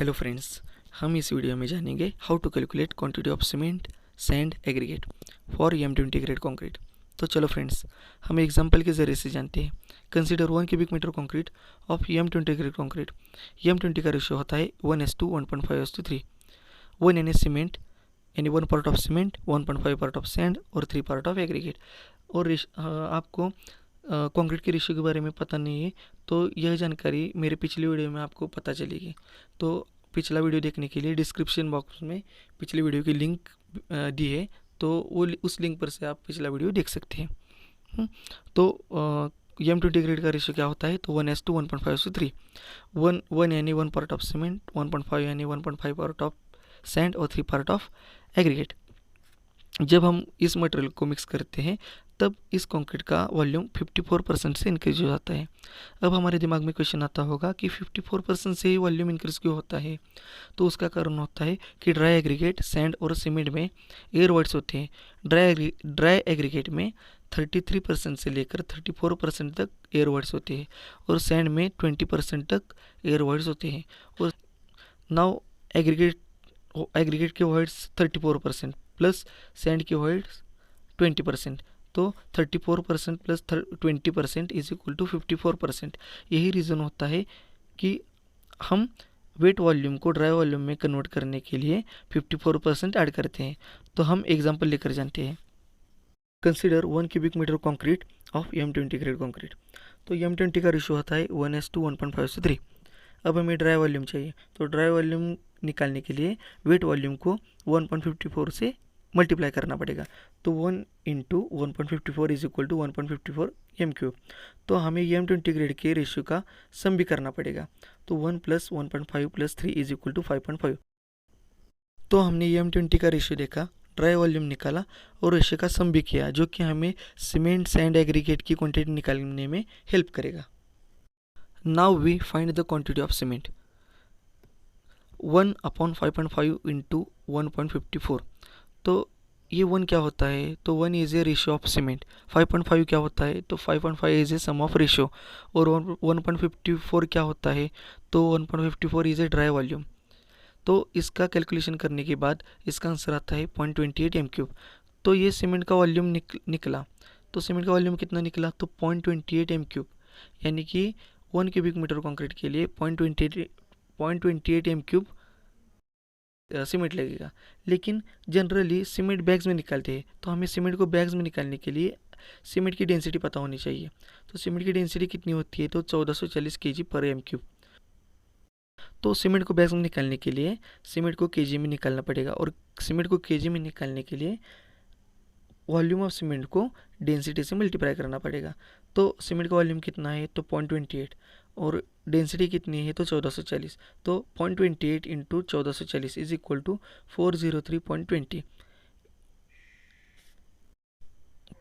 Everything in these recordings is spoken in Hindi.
हेलो फ्रेंड्स, हम इस वीडियो में जानेंगे how to calculate quantity of cement sand aggregate for M20 grade concrete. तो चलो फ्रेंड्स, हम एग्जांपल के ज़रिए से जानते हैं। Consider 1 cubic metre concrete of M20 grade concrete. M20 का रेशियो होता है 1:1.5 1.5:3। 1 यानी सीमेंट यानी 1 part of cement, 1.5 part of sand और 3 पार्ट ऑफ एग्रीगेट। और आपको कंक्रीट के रेशियो के बारे में पता नहीं है तो यह जानकारी मेरे पिछली वीडियो में आपको पता चलेगी। तो पिछला वीडियो देखने के लिए डिस्क्रिप्शन बॉक्स में पिछली वीडियो की लिंक दी है, तो वो उस लिंक पर से आप पिछला वीडियो देख सकते हैं। तो M20 ग्रेड का रेशियो क्या होता है? तो 1:1 1.5:3। 1 यानी 1 पार्ट ऑफ सीमेंट, 1.5 यानी 1.5 पार्ट ऑफ सैंड और 3 पार्ट ऑफ एग्रीगेट। जब हम इस मटेरियल को मिक्स करते हैं तब इस कंक्रीट का वॉल्यूम 54% से इंक्रीज हो जाता है। अब हमारे दिमाग में क्वेश्चन आता होगा कि 54% से ही वॉल्यूम इंक्रीज क्यों होता है? तो उसका कारण होता है कि ड्राई एग्रीगेट, सैंड और सीमेंट में एयर वॉइड्स होते हैं। ड्राई एग्रीगेट में 33% से लेकर 34% तक एयर वॉइड्स होते हैं और सैंड में 20% तक एयर वॉइड्स होते हैं। और नाउ एग्रीगेट के वॉइड्स 34% प्लस सैंड के वॉइड्स 20%। तो 34% प्लस 20% इज इक्वल टू 54%। यही रीज़न होता है कि हम वेट वॉल्यूम को ड्राई वॉल्यूम में कन्वर्ट करने के लिए 54% ऐड करते हैं। तो हम एग्जांपल लेकर जानते हैं। Consider 1 cubic metre concrete of M20 grade concrete. तो M20 का रेशियो होता है 1:1 1.5:3। अब हमें ड्राई वॉल्यूम चाहिए, तो ड्राई वॉल्यूम निकालने के लिए वेट वॉल्यूम को 1.54 से मल्टीप्लाई करना पड़ेगा। तो 1 into 1.54 is equal to 1.54 M3। तो हमें M20 ग्रेड के रेशियो का सम भी करना पड़ेगा। तो 1 + 1.5 + 3 इज इक्वल टू 5.5। तो हमने M20 का रेशियो देखा, ड्राई वॉल्यूम निकाला और रेशियो का सम भी किया, जो कि हमें सीमेंट सैंड एग्रीगेट की क्वांटिटी निकालने में हेल्प करेगा। Now we find the quantity of cement. 1/5.5 into 1.54। तो ये 1 क्या होता है? तो 1 is a ratio of cement. 5.5 क्या होता है? तो 5.5 is a sum of ratio. और 1.54 क्या होता है? तो 1.54 इज़ ए ड्राई वॉल्यूम। तो इसका कैलकुलेशन करने के बाद इसका आंसर आता है 0.28 M3। तो ये सीमेंट का वॉल्यूम निकला। तो सीमेंट का वॉल्यूम कितना निकला? तो 0.28 M3, यानी कि 1 क्यूबिक मीटर कंक्रीट के लिए 0.28 M3 सीमेंट लगेगा। लेकिन जनरली सीमेंट बैग्स में निकालते हैं, तो हमें सीमेंट को बैग्स में निकालने के लिए सीमेंट की डेंसिटी पता होनी चाहिए। तो सीमेंट की डेंसिटी कितनी होती है? तो 1440 kg/m3। तो सीमेंट को बैग्स में निकालने के लिए सीमेंट को केजी में निकालना पड़ेगा, और सीमेंट को केजी में निकालने के लिए वॉल्यूम ऑफ सीमेंट को डेंसिटी से मल्टीप्लाई करना पड़ेगा। तो सीमेंट का वॉल्यूम कितना है? तो 0.28 और डेंसिटी कितनी है? तो 1440। तो 0.28 इंटू 1440 इज इक्वल टू 403.20।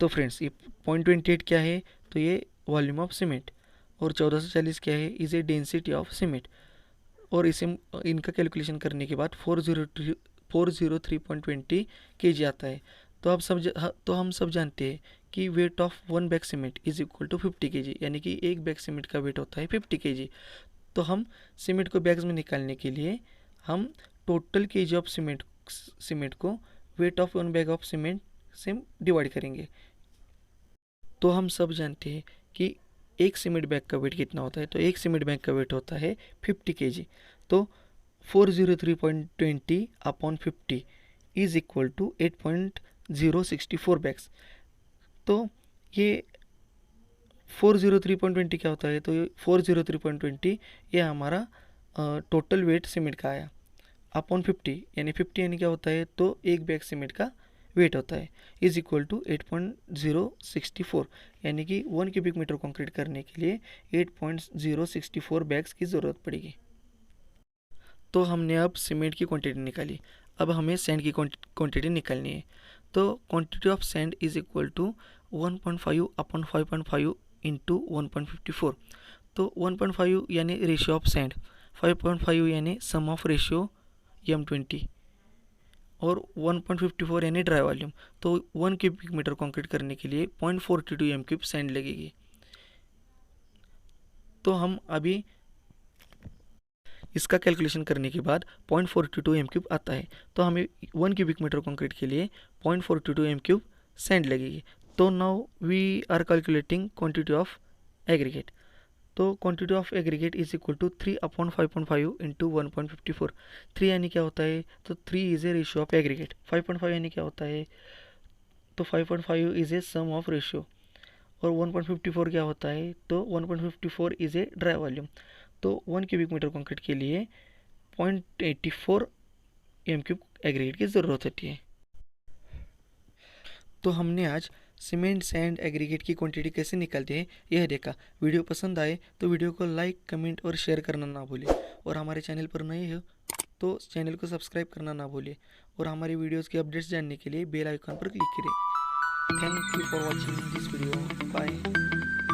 तो फ्रेंड्स, ये 0.28 क्या है? तो ये वॉल्यूम ऑफ सीमेंट, और 1440 क्या है? Is a density of cement. और इसे इनका कैलकुलेशन करने के बाद 403.20 kg आता है। तो हम सब जानते हैं कि weight of 1 bag cement is equal to 50 kg, यानी कि एक बैग सीमेंट का वेट होता है 50 kg। तो हम सीमेंट को बैग्स में निकालने के लिए हम टोटल kg ऑफ सीमेंट को wait of 1 bag of cement से डिवाइड करेंगे। तो हम सब जानते हैं कि एक सीमेंट बैग का वेट कितना होता है? तो एक सीमेंट बैग का वेट होता है 50 kg। तो 403.20 upon 50 is equal to 8.064 bags. तो ये 403.20 क्या होता है? तो ये 403.20 ये हमारा टोटल वेट सीमेंट का आया अपॉन 50, यानी 50 यानी क्या होता है? तो एक बैग सीमेंट का वेट होता है, इज इक्वल टू 8.064, यानी कि 1 क्यूबिक मीटर कंक्रीट करने के लिए 8.064 बैग्स की ज़रूरत पड़ेगी। तो हमने अब सीमेंट की क्वांटिटी निकाली, अब हमें सैंड की क्वांटिटी निकालनी है। तो quantity of sand is equal to 1.5 upon 5.5 into 1.54। तो 1.5 यानी रेशियो ऑफ सैंड, 5.5 यानी सम ऑफ रेशियो M20, और 1.54 यानी ड्राई वॉल्यूम। तो 1 क्यूबिक मीटर कंक्रीट करने के लिए 0.42 M3 सैंड लगेगी। तो हम अभी इसका कैलकुलेशन करने के बाद 0.42 m³ आता है। तो हमें 1 क्यूबिक मीटर कंक्रीट के लिए 0.42 m³ सैंड लगेगी। तो now we are calculating quantity of aggregate. तो quantity of aggregate is equal to 3/5.5 into 1.54। 3 यानी क्या होता है, तो 3 is a ratio of aggregate. 5.5 यानी क्या होता है, तो 5.5 is a sum of ratio. और 1.54 क्या होता है, तो 1.54 इज ए ड्राई वॉल्यूम। तो 1 क्यूबिक मीटर कंक्रीट के लिए 0.84 m³ एग्रीगेट की ज़रूरत होती है। तो हमने आज सीमेंट सैंड एग्रीगेट की क्वांटिटी कैसे निकालते हैं यह देखा। वीडियो पसंद आए तो वीडियो को लाइक, कमेंट और शेयर करना ना भूलें। और हमारे चैनल पर नए हो तो चैनल को सब्सक्राइब करना ना भूलें। और हमारी वीडियोस की अपडेट्स जानने के लिए बेल आइकन पर क्लिक करें। Thank you for watching this video. Bye.